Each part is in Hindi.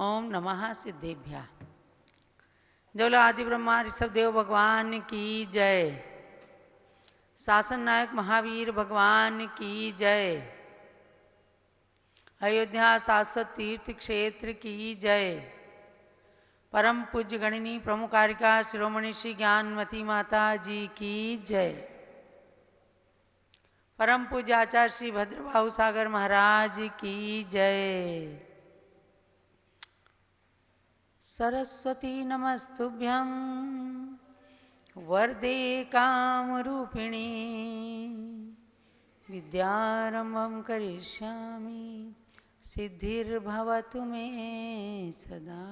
ओम नमः सिद्धेभ्यः। जौला आदि ब्रह्मा ऋषभ देव भगवान की जय। शासन नायक महावीर भगवान की जय। अयोध्या शाश्वत तीर्थ क्षेत्र की जय। परम पूज्य गणिनी प्रमुखारिका शिरोमणि श्री ज्ञानमती माता जी की जय। परम पूज्य आचार्य श्री भद्रबाहु सागर महाराज की जय। सरस्वती नमस्तुभ्यं वरदे कामरूपिणी विद्यारंभं करिष्यामि सिद्धिर्भवतु मे सदा।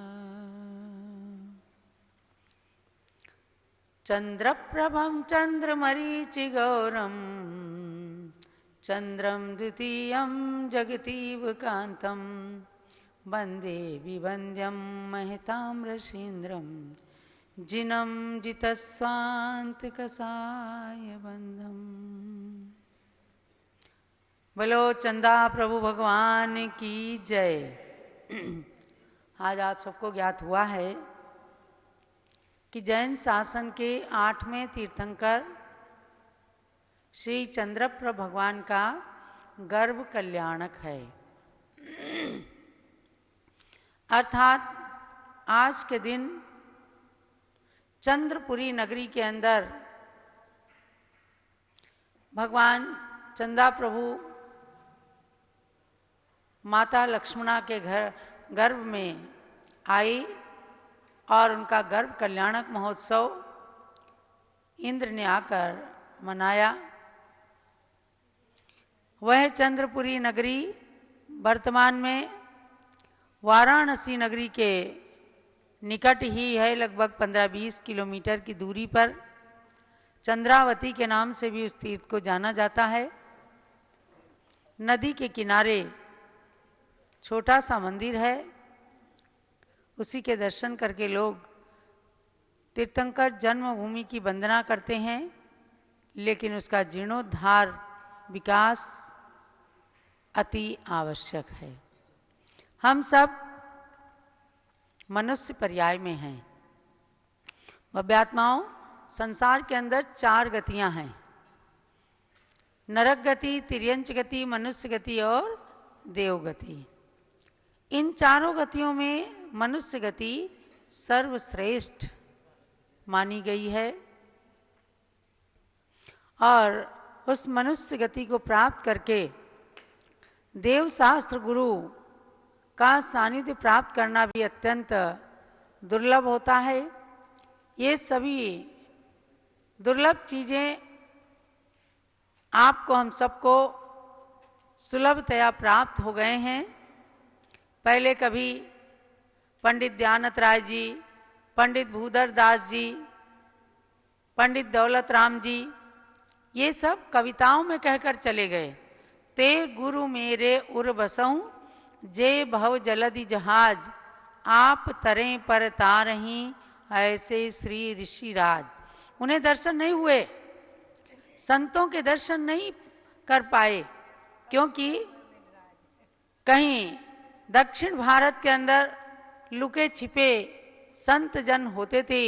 चंद्रप्रभं चंद्रमरीचिगौरं चंद्रं द्वितीयं जगतीव कांतं वंदे विवन्द्यं महताम्रशीन्द्रं जिनं जितस्वान्तकसाय बंधम। बोलो चंदा प्रभु भगवान की जय। आज आप सबको ज्ञात हुआ है कि जैन शासन के 8वें तीर्थंकर श्री चंद्रप्रभ भगवान का गर्भ कल्याणक है। अर्थात आज के दिन चंद्रपुरी नगरी के अंदर भगवान चंदा प्रभु माता लक्ष्मणा के गर्भ में आए और उनका गर्भ कल्याणक महोत्सव इंद्र ने आकर मनाया। वह चंद्रपुरी नगरी वर्तमान में वाराणसी नगरी के निकट ही है। लगभग 15-20 किलोमीटर की दूरी पर चंद्रावती के नाम से भी उस तीर्थ को जाना जाता है। नदी के किनारे छोटा सा मंदिर है, उसी के दर्शन करके लोग तीर्थंकर जन्मभूमि की वंदना करते हैं। लेकिन उसका जीर्णोद्धार विकास अति आवश्यक है। हम सब मनुष्य पर्याय में हैं। भव्यात्माओं, संसार के अंदर 4 गतियां हैं, नरक गति, तिर्यंच गति, मनुष्य गति और देव गति। इन चारों गतियों में मनुष्य गति सर्वश्रेष्ठ मानी गई है और उस मनुष्य गति को प्राप्त करके देव शास्त्र गुरु का सानिध्य प्राप्त करना भी अत्यंत दुर्लभ होता है। ये सभी दुर्लभ चीजें आपको, हम सबको सुलभतया प्राप्त हो गए हैं। पहले कभी पंडित दयानंद राय जी, पंडित भूधर दास जी, पंडित दौलत राम जी, ये सब कविताओं में कहकर चले गए। ते गुरु मेरे उर बसऊं जे भव जलधि जहाज आप तरें पर तारही ऐसे श्री ऋषिराज। उन्हें दर्शन नहीं हुए, संतों के दर्शन नहीं कर पाए, क्योंकि कहीं दक्षिण भारत के अंदर लुके छिपे संत जन होते थे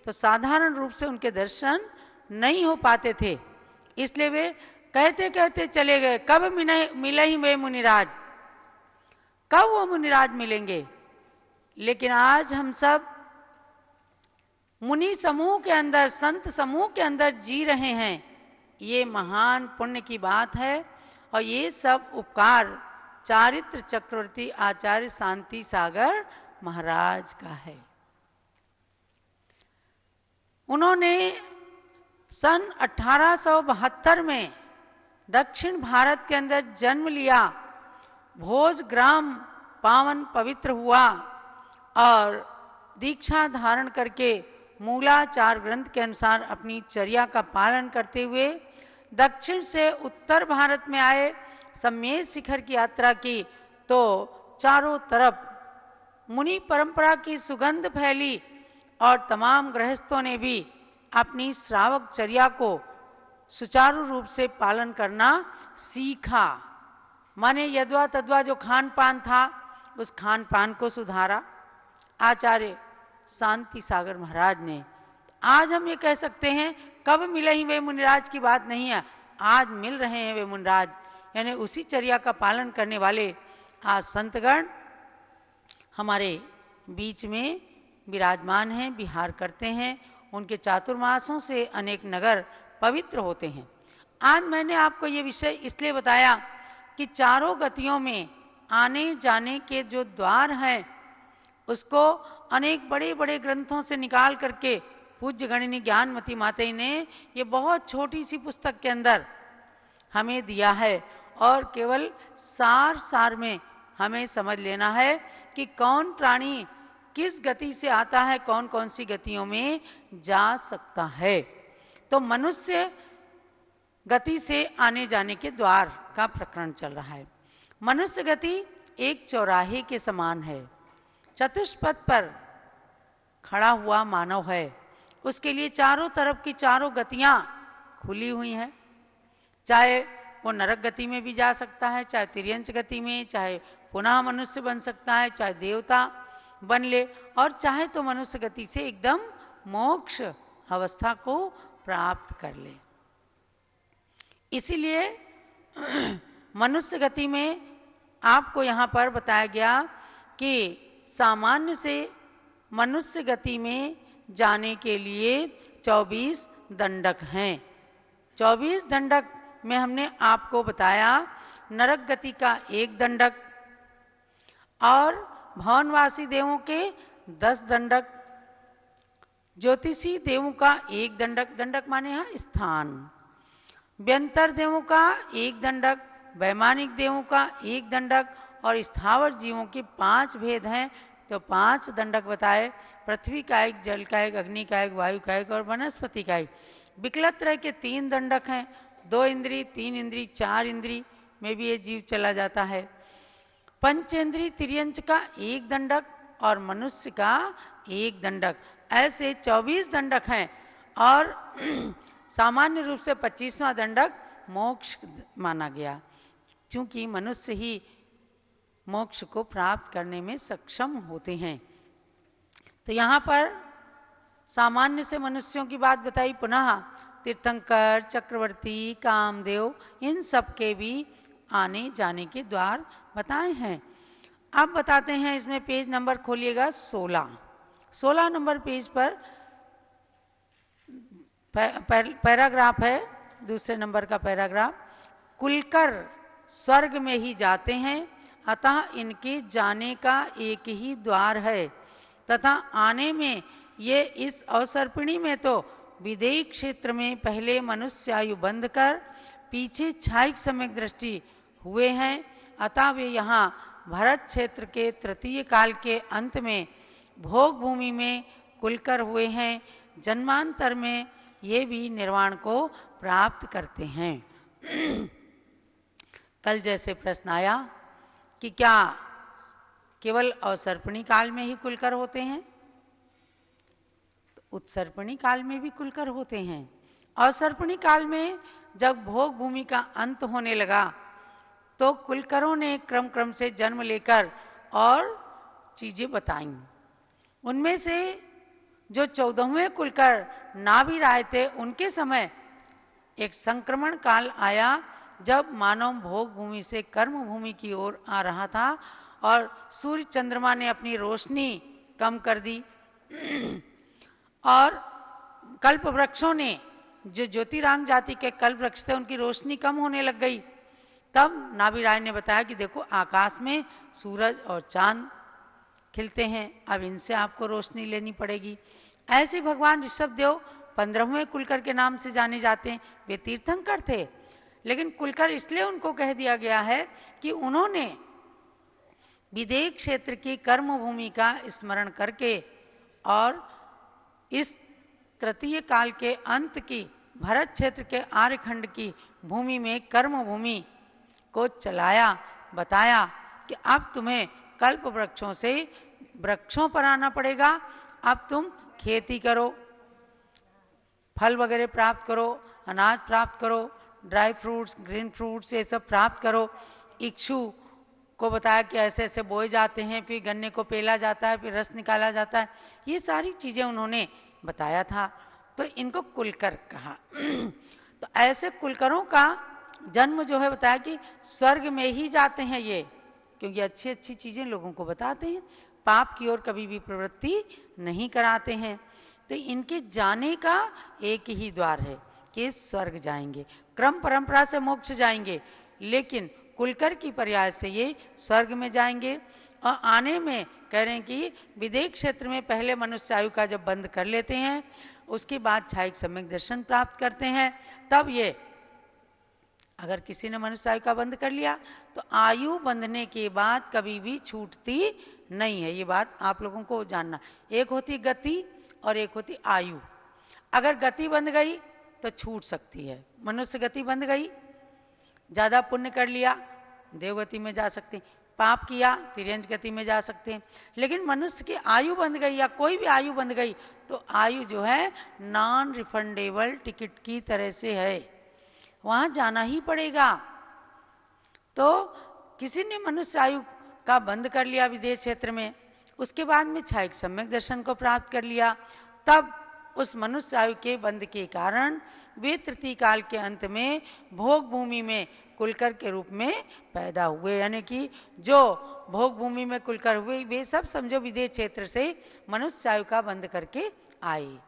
तो साधारण रूप से उनके दर्शन नहीं हो पाते थे। इसलिए वे कहते कहते चले गए, कब मिले ही वे मुनिराज, कब वो मुनिराज मिलेंगे। लेकिन आज हम सब मुनि समूह के अंदर, संत समूह के अंदर जी रहे हैं। ये महान पुण्य की बात है और ये सब उपकार चारित्र चक्रवर्ती आचार्य शांति सागर महाराज का है। उन्होंने सन 1872 में दक्षिण भारत के अंदर जन्म लिया। भोज ग्राम पावन पवित्र हुआ और दीक्षा धारण करके मूलाचार ग्रंथ के अनुसार अपनी चर्या का पालन करते हुए दक्षिण से उत्तर भारत में आए। सम्मेद शिखर की यात्रा की तो चारों तरफ मुनि परंपरा की सुगंध फैली और तमाम गृहस्थों ने भी अपनी श्रावक चर्या को सुचारू रूप से पालन करना सीखा। माने यद्वा तद्वा जो खान पान था उस खान पान को सुधारा आचार्य शांति सागर महाराज ने। आज हम ये कह सकते हैं कब मिले ही वे मुनिराज की बात नहीं है, आज मिल रहे हैं वे मुनिराज, यानी उसी चर्या का पालन करने वाले आज संतगण हमारे बीच में विराजमान हैं, विहार करते हैं। उनके चातुर्मासों से अनेक नगर पवित्र होते हैं। आज मैंने आपको ये विषय इसलिए बताया कि चारों गतियों में आने जाने के जो द्वार हैं उसको अनेक बड़े बड़े ग्रंथों से निकाल करके पूज्य गणिनी ज्ञानमती माता ने ये बहुत छोटी सी पुस्तक के अंदर हमें दिया है, और केवल सार सार में हमें समझ लेना है कि कौन प्राणी किस गति से आता है, कौन कौन सी गतियों में जा सकता है। तो मनुष्य गति से आने जाने के द्वार का प्रकरण चल रहा है। मनुष्य गति एक चौराहे के समान है। चतुष्पथ पर खड़ा हुआ मानव है, उसके लिए चारों तरफ की चारों गतियां खुली हुई हैं। चाहे वो नरक गति में भी जा सकता है, चाहे तिर्यंच गति में, चाहे पुनः मनुष्य बन सकता है, चाहे देवता बन ले, और चाहे तो मनुष्य गति से एकदम मोक्ष अवस्था को प्राप्त कर ले। इसीलिए मनुष्य गति में आपको यहाँ पर बताया गया कि सामान्य से मनुष्य गति में जाने के लिए 24 दंडक हैं। 24 दंडक में हमने आपको बताया नरक गति का 1 दंडक और भवनवासी देवों के 10 दंडक, ज्योतिषी देवों का 1 दंडक, दंडक माने यहाँ स्थान, व्यंतर देवों का 1 दंडक, वैमानिक देवों का 1 दंडक, और स्थावर जीवों के 5 भेद हैं तो 5 दंडक बताए। पृथ्वी का 1, जल का 1, अग्नि का 1, वायु का 1 और वनस्पति का 1। विकलत तरह के 3 दंडक हैं, 2 इंद्री, 3 इंद्री, 4 इंद्री में भी ये जीव चला जाता है। पंचेंद्री तिर्यंच का 1 दंडक और मनुष्य का 1 दंडक, ऐसे 24 दंडक हैं। और सामान्य रूप से 25वां दंडक मोक्ष माना गया, क्योंकि मनुष्य ही मोक्ष को प्राप्त करने में सक्षम होते हैं। तो यहाँ पर सामान्य से मनुष्यों की बात बताई, पुनः तीर्थंकर, चक्रवर्ती, कामदेव, इन सब के भी आने जाने के द्वार बताए हैं। अब बताते हैं, इसमें पेज नंबर खोलिएगा 16 नंबर पेज पर पैराग्राफ है, दूसरे नंबर का पैराग्राफ। कुलकर स्वर्ग में ही जाते हैं, अतः इनके जाने का एक ही द्वार है, तथा आने में ये इस अवसर्पिणी में तो विदेह क्षेत्र में पहले मनुष्य आयु बंध कर पीछे क्षायिक समय दृष्टि हुए हैं, अतः वे यहाँ भरत क्षेत्र के तृतीय काल के अंत में भोग भूमि में कुलकर हुए हैं। जन्मांतर में ये भी निर्वाण को प्राप्त करते हैं। कल जैसे प्रश्न आया कि क्या केवल अवसर्पणी काल में ही कुलकर होते हैं, तो उत्सर्पणी काल में भी कुलकर होते हैं। अवसर्पणी काल में जब भोग भूमि का अंत होने लगा तो कुलकरों ने क्रम क्रम से जन्म लेकर और चीजें बताई। उनमें से जो 14वें कुलकर नाभि राय थे, उनके समय एक संक्रमण काल आया जब मानव भोग भूमि से कर्म भूमि की ओर आ रहा था और सूर्य चंद्रमा ने अपनी रोशनी कम कर दी और कल्प वृक्षों ने, जो ज्योतिरांग जाति के कल्प वृक्ष थे, उनकी रोशनी कम होने लग गई। तब नाभि राय ने बताया कि देखो आकाश में सूरज और चांद खिलते हैं, अब इनसे आपको रोशनी लेनी पड़ेगी। ऐसे भगवान ऋषभ देव 15वें कुलकर के नाम से जाने जाते हैं। वे तीर्थंकर थे, लेकिन कुलकर इसलिए उनको कह दिया गया है कि उन्होंने विदेह क्षेत्र की कर्म भूमि का स्मरण करके और इस तृतीय काल के अंत की भरत क्षेत्र के आर्यखंड की भूमि में कर्म भूमि को चलाया, बताया कि अब तुम्हें कल्प वृक्षों से वृक्षों पर आना पड़ेगा, अब तुम खेती करो, फल वगैरह प्राप्त करो, अनाज प्राप्त करो, ड्राई फ्रूट्स, ग्रीन फ्रूट्स ये सब प्राप्त करो, इक्षु को बताया कि ऐसे ऐसे बोए जाते हैं, फिर गन्ने को पेला जाता है, फिर रस निकाला जाता है, ये सारी चीज़ें उन्होंने बताया था। तो इनको कुलकर कहा। तो ऐसे कुलकरों का जन्म जो है बताया कि स्वर्ग में ही जाते हैं ये, क्योंकि अच्छी अच्छी चीज़ें लोगों को बताते हैं, पाप की ओर कभी भी प्रवृत्ति नहीं कराते हैं। तो इनके जाने का एक ही द्वार है कि स्वर्ग जाएंगे, क्रम परंपरा से मोक्ष जाएंगे, लेकिन कुलकर की पर्याय से ये स्वर्ग में जाएंगे। और आने में कह रहे हैं कि विदेह क्षेत्र में पहले मनुष्य आयु का जब बंद कर लेते हैं, उसके बाद छायिक सम्यक दर्शन प्राप्त करते हैं, तब ये अगर किसी ने मनुष्य आयु का बंद कर लिया तो आयु बंधने के बाद कभी भी छूटती नहीं है। ये बात आप लोगों को जानना। एक होती गति और एक होती आयु। अगर गति बंध गई तो छूट सकती है। मनुष्य गति बंध गई, ज़्यादा पुण्य कर लिया देवगति में जा सकते हैं, पाप किया तिर्यंच गति में जा सकते हैं। लेकिन मनुष्य की आयु बंध गई या कोई भी आयु बंध गई तो आयु जो है नॉन रिफंडेबल टिकट की तरह से है, वहाँ जाना ही पड़ेगा। तो किसी ने मनुष्य आयु का बंद कर लिया विदेह क्षेत्र में, उसके बाद में छायिक सम्यक दर्शन को प्राप्त कर लिया, तब उस मनुष्य आयु के बंध के कारण वे तृतीय काल के अंत में भोग भूमि में कुलकर के रूप में पैदा हुए। यानी कि जो भोग भूमि में कुलकर हुए वे सब समझो विदेह क्षेत्र से मनुष्य आयु का बंद करके आए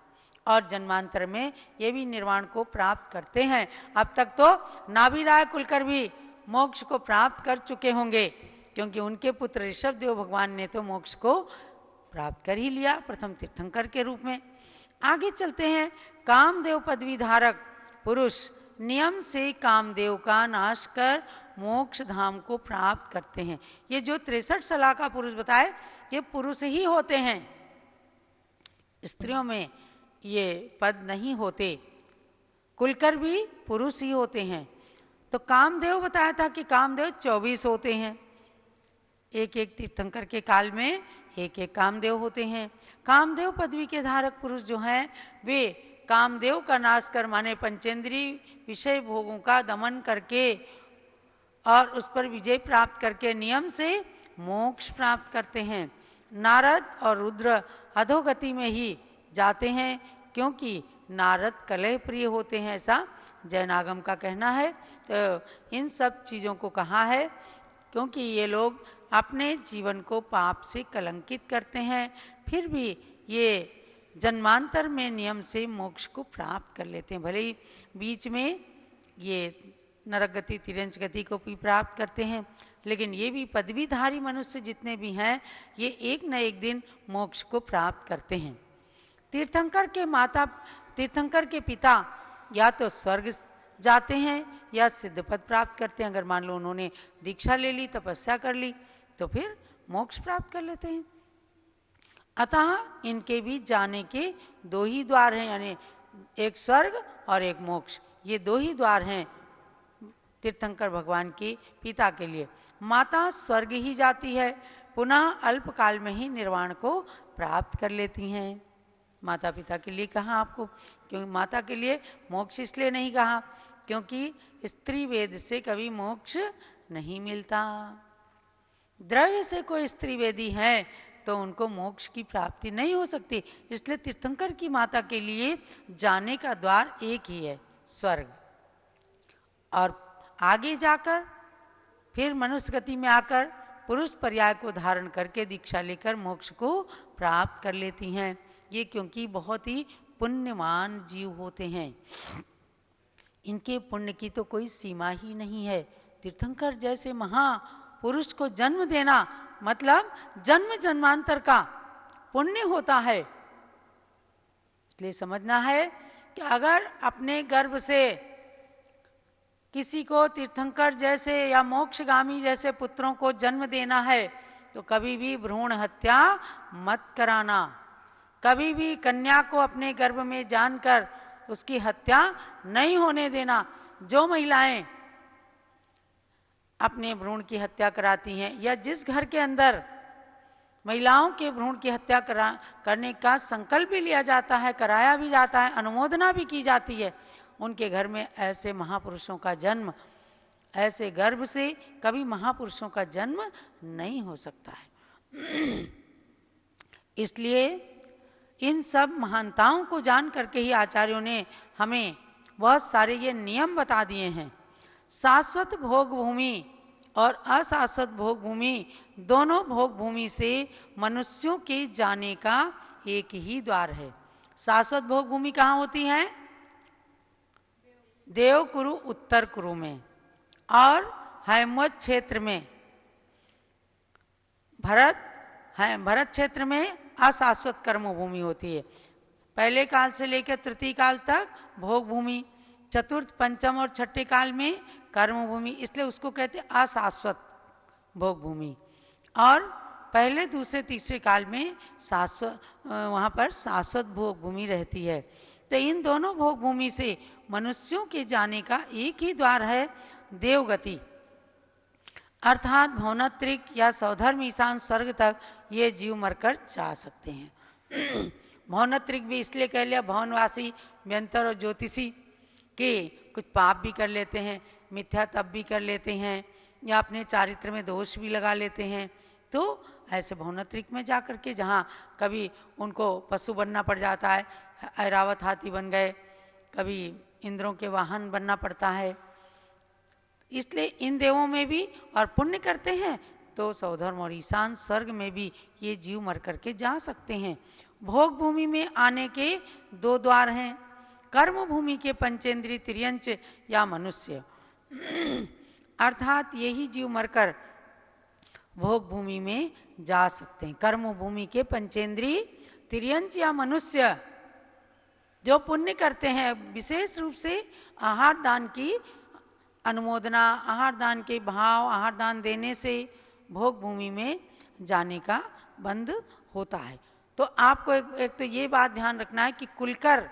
और जन्मांतर में ये भी निर्वाण को प्राप्त करते हैं। अब तक तो नाभिराय कुलकर भी मोक्ष को प्राप्त कर चुके होंगे, क्योंकि उनके पुत्र ऋषभ देव भगवान ने तो मोक्ष को प्राप्त कर ही लिया प्रथम तीर्थंकर के रूप में। आगे चलते हैं। कामदेव पदवी धारक पुरुष नियम से कामदेव का नाश कर मोक्ष धाम को प्राप्त करते हैं। ये जो 63 सलाह का पुरुष बताए ये पुरुष ही होते हैं, स्त्रियों में ये पद नहीं होते। कुलकर भी पुरुष ही होते हैं। तो कामदेव बताया था कि कामदेव 24 होते हैं, एक एक तीर्थंकर के काल में एक एक कामदेव होते हैं। कामदेव पदवी के धारक पुरुष जो हैं वे कामदेव का नाश कर माने पंचेंद्रीय विषय भोगों का दमन करके और उस पर विजय प्राप्त करके नियम से मोक्ष प्राप्त करते हैं। नारद और रुद्र अधोगति में ही जाते हैं, क्योंकि नारद कलह प्रिय होते हैं, ऐसा जैनागम का कहना है। तो इन सब चीज़ों को कहा है क्योंकि ये लोग अपने जीवन को पाप से कलंकित करते हैं, फिर भी ये जन्मांतर में नियम से मोक्ष को प्राप्त कर लेते हैं। भले ही बीच में ये नरक गति तिर्यंच गति को भी प्राप्त करते हैं, लेकिन ये भी पदवीधारी मनुष्य जितने भी हैं ये एक न एक दिन मोक्ष को प्राप्त करते हैं। तीर्थंकर के पिता या तो स्वर्ग जाते हैं या सिद्ध पद प्राप्त करते हैं। अगर मान लो उन्होंने दीक्षा ले ली, तपस्या कर ली, तो फिर मोक्ष प्राप्त कर लेते हैं। अतः इनके भी जाने के दो ही द्वार हैं, यानी एक स्वर्ग और एक मोक्ष, ये दो ही द्वार हैं तीर्थंकर भगवान के पिता के लिए। माता स्वर्ग ही जाती है, पुनः अल्पकाल में ही निर्वाण को प्राप्त कर लेती हैं। माता पिता के लिए कहा आपको, क्योंकि माता के लिए मोक्ष इसलिए नहीं कहा क्योंकि स्त्री वेद से कभी मोक्ष नहीं मिलता। द्रव्य से कोई स्त्री वेदी है तो उनको मोक्ष की प्राप्ति नहीं हो सकती, इसलिए तीर्थंकर की माता के लिए जाने का द्वार एक ही है, स्वर्ग। और आगे जाकर फिर मनुष्य गति में आकर पुरुष पर्याय को धारण करके दीक्षा लेकर मोक्ष को प्राप्त कर लेती हैं। ये क्योंकि बहुत ही पुण्यवान जीव होते हैं, इनके पुण्य की तो कोई सीमा ही नहीं है। तीर्थंकर जैसे महापुरुष को जन्म देना मतलब जन्म जन्मांतर का पुण्य होता है। इसलिए समझना है कि अगर अपने गर्भ से किसी को तीर्थंकर जैसे या मोक्षगामी जैसे पुत्रों को जन्म देना है तो कभी भी भ्रूण हत्या मत कराना, कभी भी कन्या को अपने गर्भ में जानकर उसकी हत्या नहीं होने देना। जो महिलाएं अपने भ्रूण की हत्या कराती हैं या जिस घर के अंदर महिलाओं के भ्रूण की हत्या करने का संकल्प भी लिया जाता है, कराया भी जाता है, अनुमोदना भी की जाती है, उनके घर में ऐसे महापुरुषों का जन्म ऐसे गर्भ से कभी महापुरुषों का जन्म नहीं हो सकता है। इसलिए इन सब महानताओं को जान करके ही आचार्यों ने हमें बहुत सारे ये नियम बता दिए हैं। शाश्वत भोग भूमि और अशाश्वत भोग भूमि, दोनों भोग भूमि से मनुष्यों के जाने का एक ही द्वार है। शाश्वत भोग भूमि कहाँ होती है? देवकुरु उत्तर कुरु में, और हैमवत क्षेत्र में, भरत क्षेत्र में अशाश्वत कर्म भूमि होती है। पहले काल से लेकर तृतीय काल तक भोग भूमि, चतुर्थ पंचम और छठे काल में कर्म भूमि, इसलिए उसको कहते हैं अशाश्वत भोग भूमि। और पहले दूसरे तीसरे काल में शाश्वत, वहाँ पर शाश्वत भोग भूमि रहती है। तो इन दोनों भोग भूमि से मनुष्यों के जाने का एक ही द्वार है, देवगति, अर्थात भवनत्रिक या सौधर्म ईशान स्वर्ग तक ये जीव मरकर जा सकते हैं। भवनत्रिक भी इसलिए कह लिया, भवनवासी व्यंतर और ज्योतिषी के कुछ पाप भी कर लेते हैं, मिथ्या तप भी कर लेते हैं, या अपने चारित्र में दोष भी लगा लेते हैं। तो ऐसे भवनत्रिक में जा कर के जहाँ कभी उनको पशु बनना पड़ जाता है, ऐरावत हाथी बन गए, कभी इंद्रों के वाहन बनना पड़ता है, इसलिए इन देवों में भी और पुण्य करते हैं तो सौधर्म और ईशान स्वर्ग में भी ये जीव मर करके जा सकते हैं। भोग भूमि में आने के दो द्वार हैं, कर्म भूमि के पंचेंद्रिय तिर्यंच या मनुष्य, अर्थात यही जीव मरकर भोग भूमि में जा सकते हैं। कर्म भूमि के पंचेंद्रिय तिर्यंच या मनुष्य जो पुण्य करते हैं, विशेष रूप से आहार दान की अनुमोदना, आहार दान के भाव, आहार दान देने से भोग भूमि में जाने का बंद होता है। तो आपको एक तो ये बात ध्यान रखना है कि कुलकर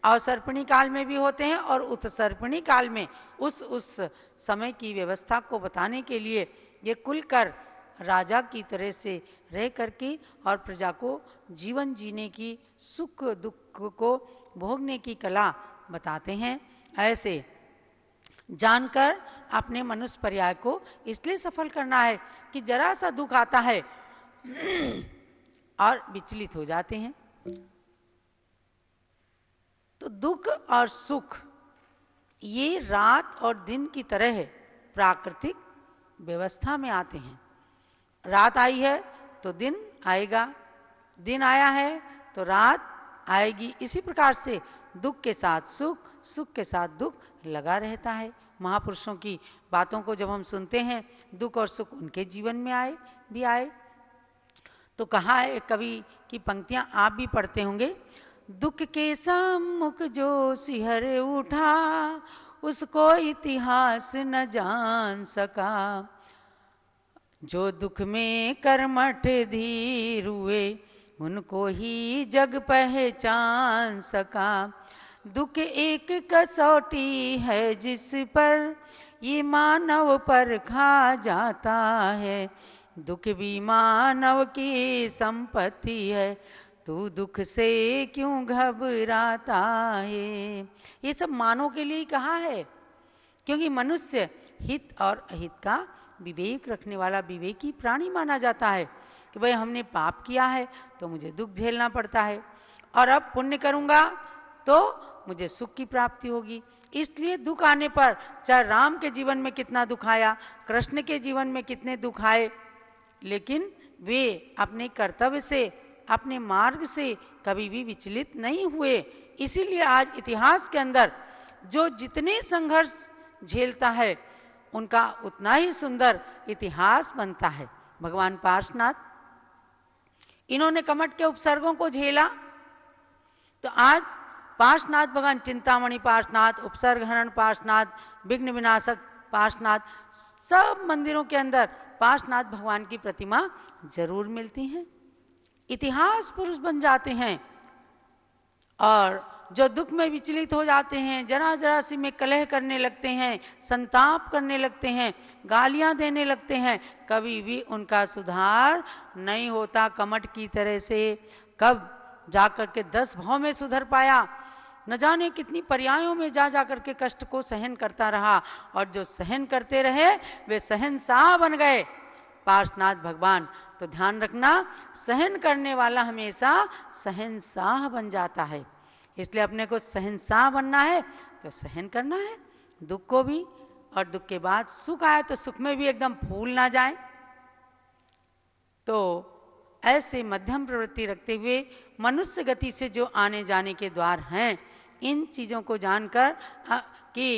अवसर्पणी काल में भी होते हैं और उत्सर्पणी काल में उस समय की व्यवस्था को बताने के लिए ये कुलकर राजा की तरह से रह करके और प्रजा को जीवन जीने की, सुख दुख को भोगने की कला बताते हैं। ऐसे जानकर अपने मनुष्य पर्याय को इसलिए सफल करना है कि जरा सा दुख आता है और विचलित हो जाते हैं। तो दुख और सुख ये रात और दिन की तरह प्राकृतिक व्यवस्था में आते हैं। रात आई है तो दिन आएगा, दिन आया है तो रात आएगी। इसी प्रकार से दुख के साथ सुख, सुख के साथ दुख लगा रहता है। महापुरुषों की बातों को जब हम सुनते हैं, दुख और सुख उनके जीवन में आए। तो कहा है, कवि की पंक्तियां आप भी पढ़ते होंगे, दुख के सम्मुख जो सिहर उठा, उसको इतिहास न जान सका। जो दुख में कर्मठ धीर हुए, उनको ही जग पहचान सका। दुख एक कसौटी है जिस पर ये मानव पर खा जाता है। दुख भी मानव की संपत्ति है, तू दुख से क्यों घबराता है। ये सब मानव के लिए कहा है, क्योंकि मनुष्य हित और अहित का विवेक रखने वाला विवेकी प्राणी माना जाता है कि भाई हमने पाप किया है तो मुझे दुख झेलना पड़ता है, और अब पुण्य करूंगा तो मुझे सुख की प्राप्ति होगी। इसलिए दुख आने पर, चाहे राम के जीवन में कितना दुख आया, कृष्ण के जीवन में कितने दुख आए, लेकिन वे अपने कर्तव्य से, अपने मार्ग से कभी भी विचलित नहीं हुए। इसीलिए आज इतिहास के अंदर जो जितने संघर्ष झेलता है, उनका उतना ही सुंदर इतिहास बनता है। भगवान पार्श्वनाथ, इन्होंने कमठ के उपसर्गों को झेला, तो आज पार्श्वनाथ भगवान, चिंतामणि पार्श्वनाथ, उपसर्ग हरण पार्श्वनाथ, विघ्न विनाशक पार्श्वनाथ, सब मंदिरों के अंदर पार्श्वनाथ भगवान की प्रतिमा जरूर मिलती है। इतिहास पुरुष बन जाते हैं, और जो दुख में विचलित हो जाते हैं, जरा जरा सी में कलह करने लगते हैं, संताप करने लगते हैं, गालियां देने लगते हैं, कभी भी उनका सुधार नहीं होता। कमठ की तरह से कब जाकर के 10 भाव में सुधर पाया, न जाने कितनी पर्यायों में जा जा करके कष्ट को सहन करता रहा, और जो सहन करते रहे वे शहंशाह बन गए पार्श्वनाथ भगवान। तो ध्यान रखना, सहन करने वाला हमेशा शहंशाह बन जाता है। इसलिए अपने को शहंशाह बनना है तो सहन करना है दुख को भी, और दुख के बाद सुख आए तो सुख में भी एकदम फूल ना जाए। तो ऐसे मध्यम प्रवृत्ति रखते हुए मनुष्य गति से जो आने जाने के द्वार हैं, इन चीज़ों को जानकर कि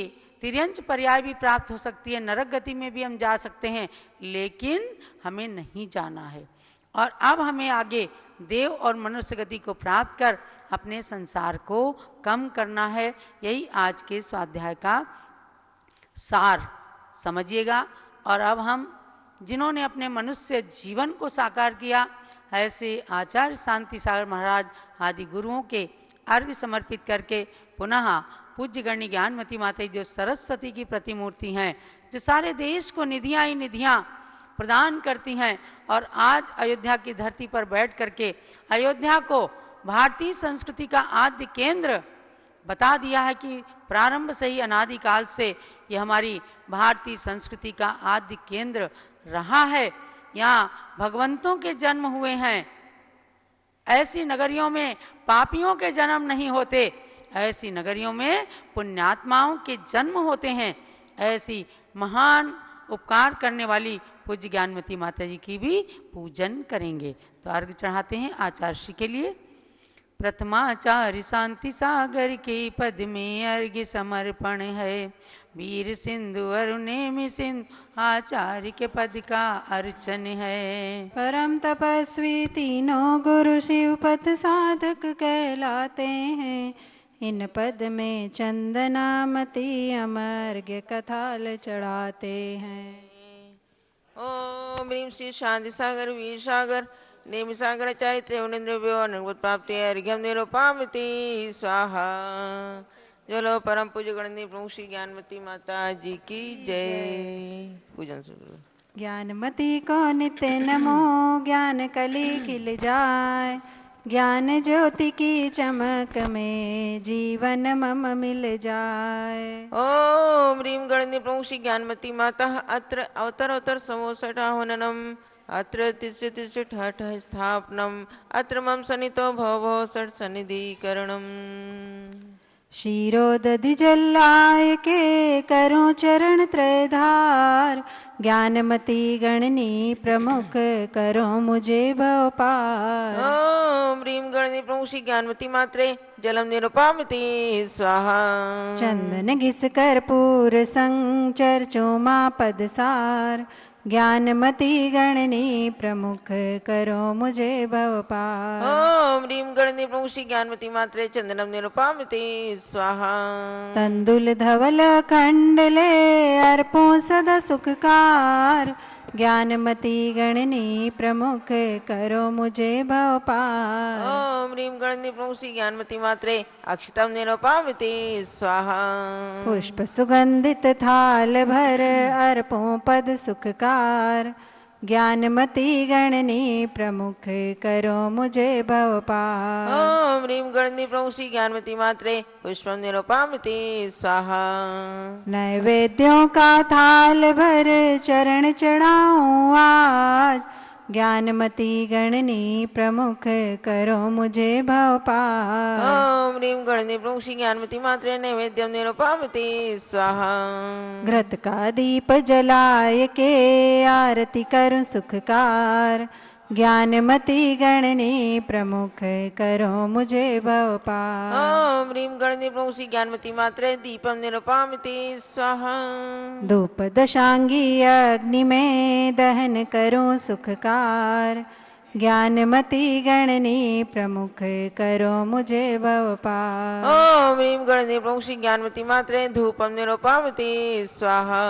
तिर्यंच पर्याय भी प्राप्त हो सकती है, नरक गति में भी हम जा सकते हैं, लेकिन हमें नहीं जाना है। और अब हमें आगे देव और मनुष्य गति को प्राप्त कर अपने संसार को कम करना है। यही आज के स्वाध्याय का सार समझिएगा। और अब हम जिन्होंने अपने मनुष्य जीवन को साकार किया, ऐसे आचार्य शांति सागर महाराज आदि गुरुओं के अर्घ्य समर्पित करके पुनः पूज्य गण्य ज्ञानमती माता जो सरस्वती की प्रतिमूर्ति हैं, जो सारे देश को निधियां ही निधियां प्रदान करती हैं, और आज अयोध्या की धरती पर बैठ करके अयोध्या को भारतीय संस्कृति का आद्य केंद्र बता दिया है कि प्रारंभ से ही अनादिकाल से ये हमारी भारतीय संस्कृति का आद्य केंद्र रहा है। यहाँ भगवंतों के जन्म हुए हैं। ऐसी नगरियों में पापियों के जन्म नहीं होते, ऐसी नगरियों में पुण्यात्माओं के जन्म होते हैं। ऐसी महान उपकार करने वाली पूज्य ज्ञानमती माता जी की भी पूजन करेंगे। तो अर्घ्य चढ़ाते हैं आचार्य श्री के लिए। प्रथमाचार्य शांति सागर के पद में अर्घ्य समर्पण है। वीर सिंधु अरुणेमि सिंधु आचार्य के पद का अर्चन है। परम तपस्वी तीनों गुरु शिव पथ साधक कहलाते हैं। इन पद में चंदनामती अमर्घ्य कथाल चढ़ाते हैं। ओम ह्रीं श्री शांति सागर वीर सागर नेमि सागर चारित्र्य उन्नद्रव्यो निर्गुण प्राप्ति अर्घ्यम निरूपामिति स्वाहा। चलो परम पूज्य गणनी प्रमुख श्री ज्ञानमती माता जी की जय। पूजन शुरू। ज्ञानमती को नित्य नमो, ज्ञान कली खिल जाए। ज्ञान ज्योति की चमक में जीवन मम मिल जाए। ओम ह्रीं गणनी प्रमुख श्री ज्ञानमती माता अत्र अवतर समोसठाहननम अत्र तिष्ठ तिष्ठ ठठ स्थापनम अत्र मम सनितो भव भव षट सनिधिकरणम। क्षीरोदधि जल्लाय के करो चरण त्रयधार। ज्ञानमती गणनी प्रमुख करो मुझे भव पार। ओम ह्रीं गणनी प्रमुख श्री ज्ञानमती मात्रे जलम निरूपामिति स्वाहा। चंदन घिस कर्पूर संग चर्चो माँ पदसार। ज्ञानमती गणनी प्रमुख करो मुझे भव पार। ओम ह्रीं गणनी प्रमुख श्री ज्ञानमती मात्रे चंदनम निरूपामिति स्वाहा। तंदुल धवल खंडले अर्पो सदा सुखकार। ज्ञानमती गणनी प्रमुख करो मुझे भव पार। ओम ह्रीं गणनी प्रमुख श्री ज्ञानमती मात्रे अक्षतम निरूपामिति स्वाहा। पुष्प सुगंधित थाल भर अर्पो पद सुखकार। ज्ञानमती गणनी प्रमुख करो मुझे भव पार। ओम ह्रीं गणनी प्रमुख श्री ज्ञानमती मात्रे पुष्पम निरूपामिति स्वाहा। नैवेद्यों का थाल भर चरण चढ़ाऊं आज। ज्ञानमती गणनी प्रमुख करो मुझे भव पार। ओम ह्रीं गणनी प्रमुख श्री ज्ञानमती मात्रे नैवेद्यम निरूपामिति स्वाहा। घृत का दीप जलाय के आरती करूं सुखकार। ज्ञानमती गणनी प्रमुख करो मुझे भव पार। ओम ह्रीं गणनी प्रमुख श्री ज्ञानमती मात्रे दीपम निरूपामिति स्वाहा। धूप दशांगी अग्नि में दहन करूं सुखकार। ज्ञानमती गणनी प्रमुख करो मुझे भव पार। ओम ह्रीं गणनी प्रमुख श्री ज्ञानमती मात्रे धूपम निरूपामिति स्वाहा।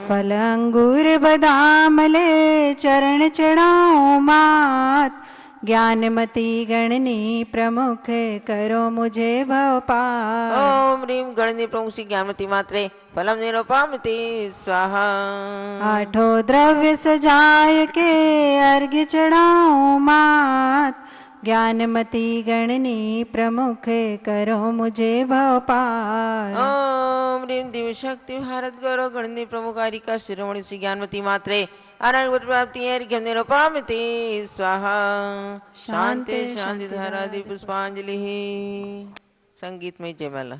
फल अंगूर बदाम ले चरण चढ़ाऊं मात। ज्ञानमती गणनी प्रमुख करो मुझे भव पार। ओम ह्रीं गणनी प्रमुख श्री ज्ञानमती मात्रे फलम निरूपामिति स्वाहा। आठों द्रव्य सजाय के अर्घ्य चढ़ाऊं मात। ज्ञानमती गणनी प्रमुख करो मुझे भव पार। ओम ह्रीं दिव्य शक्ति भारत गौरव गणनी प्रमुखारिका शिरोमणि श्री ज्ञानमती मात्रे अनंत प्राप्ति अर्घ्यं निरूपयामि स्वाहा। शांति शांति धारादि पुष्पांजलि। संगीत में जयमाला।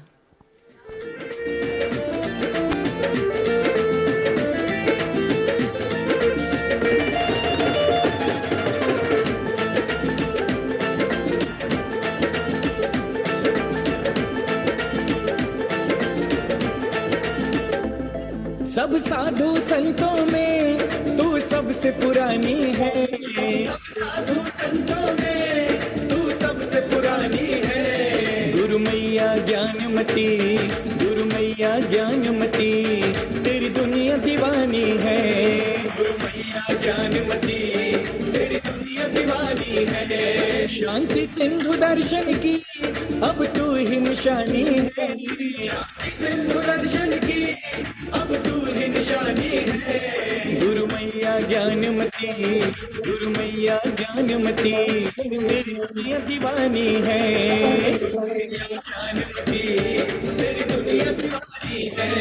सब साधु संतों में तू सबसे पुरानी है। सब साधु संतों में तू सबसे पुरानी है। गुरु मैया ज्ञानमती, गुरु मैया ज्ञानमती, तेरी दुनिया दीवानी है। गुरु मैया ज्ञानमती, तेरी दुनिया दीवानी है। शांति सिंधु दर्शन की अब तू ही निशानी है। शांति सिंधु दर्शन की अब तू ही निशानी है। गुरु मैया ज्ञानमती, गुरु मैया ज्ञानमती, तेरी दुनिया दीवानी है। ज्ञानमती, तेरी दुनिया दीवानी है।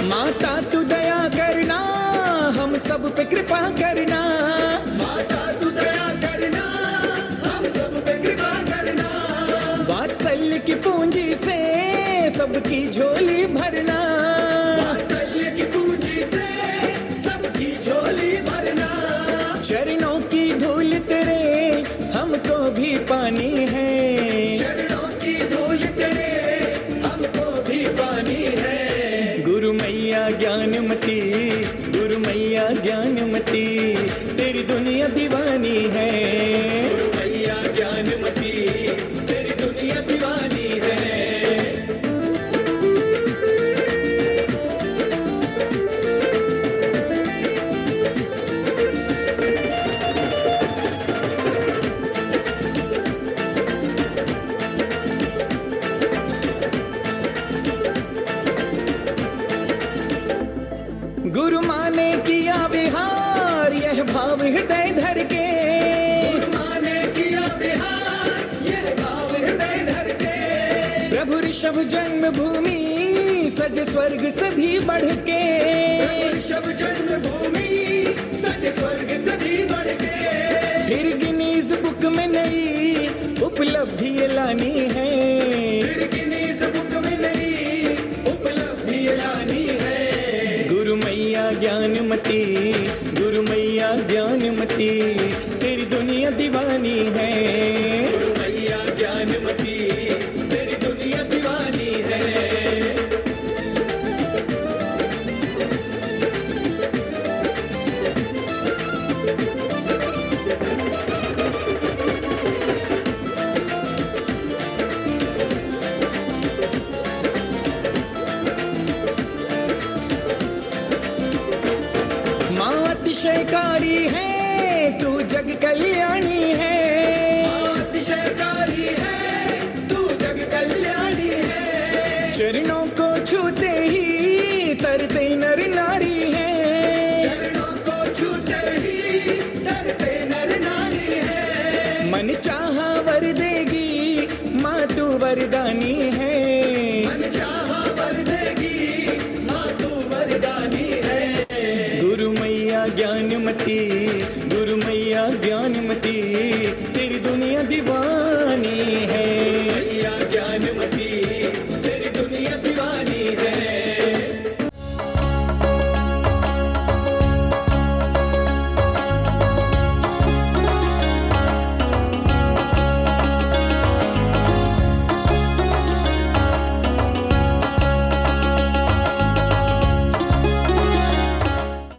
माता तू दया करना, हम सब पे कृपा करना। माता तू दया करना, हम सब पे कृपा करना। वात्सल्य की पूंजी से सबकी झोली भरना। वात्सल्य की पूंजी से सबकी झोली भरना। चरणों की धूल तेरे हमको भी पानी है। चरणों की धूल तेरे हमको भी पानी है। गुरु मैया ज्ञानमती, गुरु मैया ज्ञानमती, तेरी दुनिया दीवानी है। गुरु मैया ज्ञानमती, तेरी दुनिया दीवानी है। गुरु माँ ने किया विहार यह भाव हृदय धर के। गुरु माँ ने किया विहार यह भाव हृदय धर के। प्रभु ऋषभ जन्म भूमि सज स्वर्ग से भी बढ़ के। प्रभु ऋषभ जन्म भूमि सज स्वर्ग से भी बढ़ के। फिर गिनीज बुक में नई उपलब्धि लानी है। फिर गिनीज बुक में नई उपलब्धि लानी है। गुरु मैया ज्ञानमती, गुरु मैया ज्ञानमती, तेरी दुनिया दीवानी है। गुरु मैया ज्ञानमती, तेरी दुनिया दीवानी है। अतिशयकारी है तू जग कल्याणी है। अतिशयकारी है तू जग कल्याणी है। चरणों को छूते ही तरते नर नारी है। चरणों को छूते ही तरते नर नारी है। मन चाहा वर देगी माँ तू वरदानी